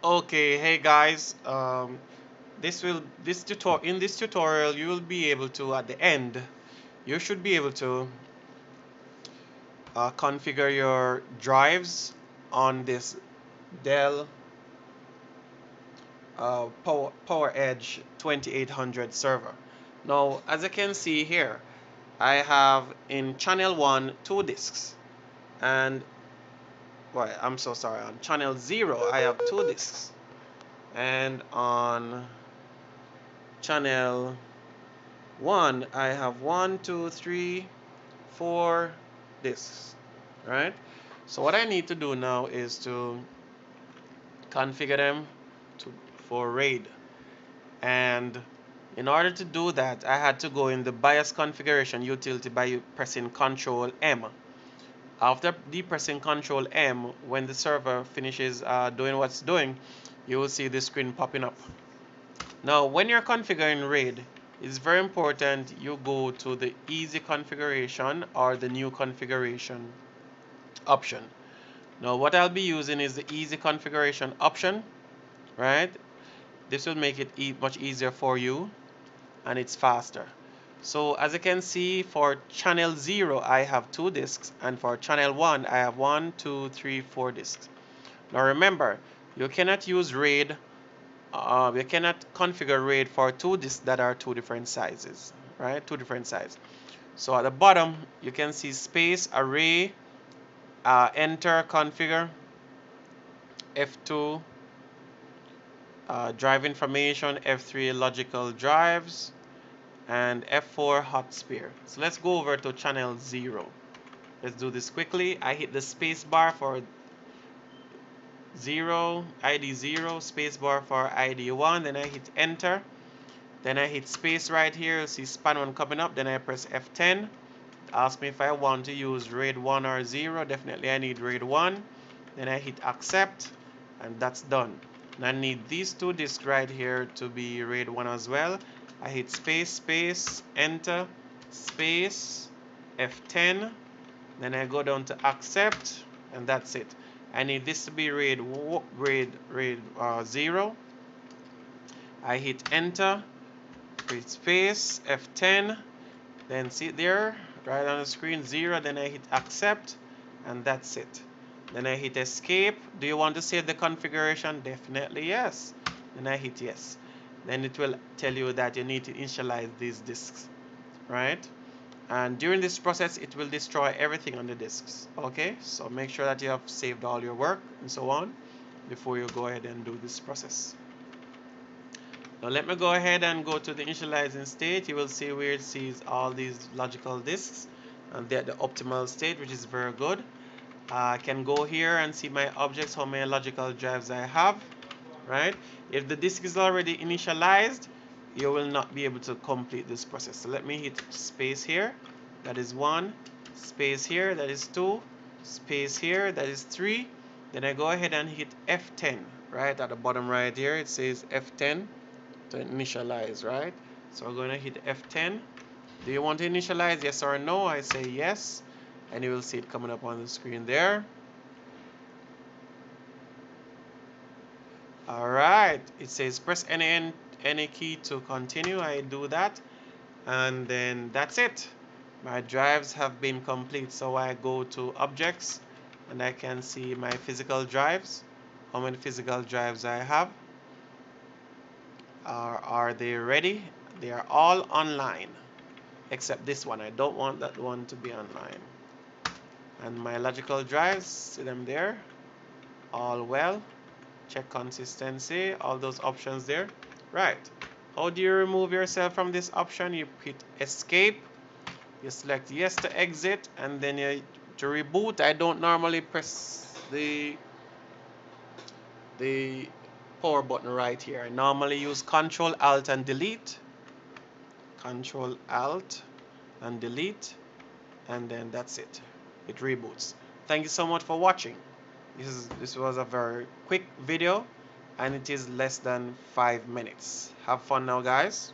Okay, hey guys. In this tutorial you will be able to, at the end, you should be able to configure your drives on this Dell PowerEdge 2800 server. Now, as you can see here, I have in channel 1 two disks, and well, I'm so sorry, on channel 0 I have two disks, and on channel 1 I have one, two, three, four disks, right? So what I need to do now is to configure them to, for RAID. And in order to do that, I had to go in the BIOS configuration utility by pressing Control M. After depressing Control M, when the server finishes doing what's doing, you will see this screen popping up. Now, when you're configuring RAID, it's very important you go to the easy configuration or the new configuration option. Now, what I'll be using is the easy configuration option, right? This will make it much easier for you, and it's faster. So as you can see, for channel 0 I have two disks, and for channel 1 I have one, two, three, four disks. Now remember, you cannot use RAID, you cannot configure RAID for two disks that are two different sizes, right? Two different sizes. So at the bottom you can see space array, enter configure, F2 drive information, F3 logical drives, and F4 hot spare. So let's go over to channel 0. Let's do this quickly. I hit the space bar for 0, ID 0, space bar for ID 1, then I hit enter. Then I hit space right here, you'll see span 1 coming up, then I press F10. Ask me if I want to use RAID 1 or 0. Definitely I need RAID 1. Then I hit accept, and that's done. And I need these two disks right here to be RAID 1 as well. I hit space, space, enter, space, F10. Then I go down to accept, and that's it. I need this to be RAID 0. I hit enter, hit space, F10. Then see it there, right on the screen, 0. Then I hit accept, and that's it. Then I hit escape. Do you want to save the configuration? Definitely yes. Then I hit yes. Then it will tell you that you need to initialize these disks, right? And during this process, it will destroy everything on the disks. Okay, so make sure that you have saved all your work and so on before you go ahead and do this process. Now let me go ahead and go to the initializing state. You will see where it sees all these logical disks, and they're at the optimal state, which is very good. I can go here and see my objects, how many logical drives I have, right? If the disk is already initialized, you will not be able to complete this process. So let me hit space here, that is 1, space here, that is 2, space here, that is 3. Then I go ahead and hit F10, right? At the bottom right here, it says F10 to initialize, right? So we're going to hit F10. Do you want to initialize, yes or no? I say yes, and you will see it coming up on the screen there. Alright, it says press any key to continue. I do that, and then that's it. My drives have been complete. So I go to objects, and I can see my physical drives, how many physical drives I have. Are they ready? They are all online, except this one. I don't want that one to be online. And my logical drives, see them there, all well. Check consistency, all those options there. Right. How do you remove yourself from this option? You hit escape, you select yes to exit, and then to reboot. I don't normally press the power button right here. I normally use Control Alt and Delete. Control Alt and Delete, and then that's it. It reboots. Thank you so much for watching. This was a very quick video, and it is less than 5 minutes. Have fun now, guys.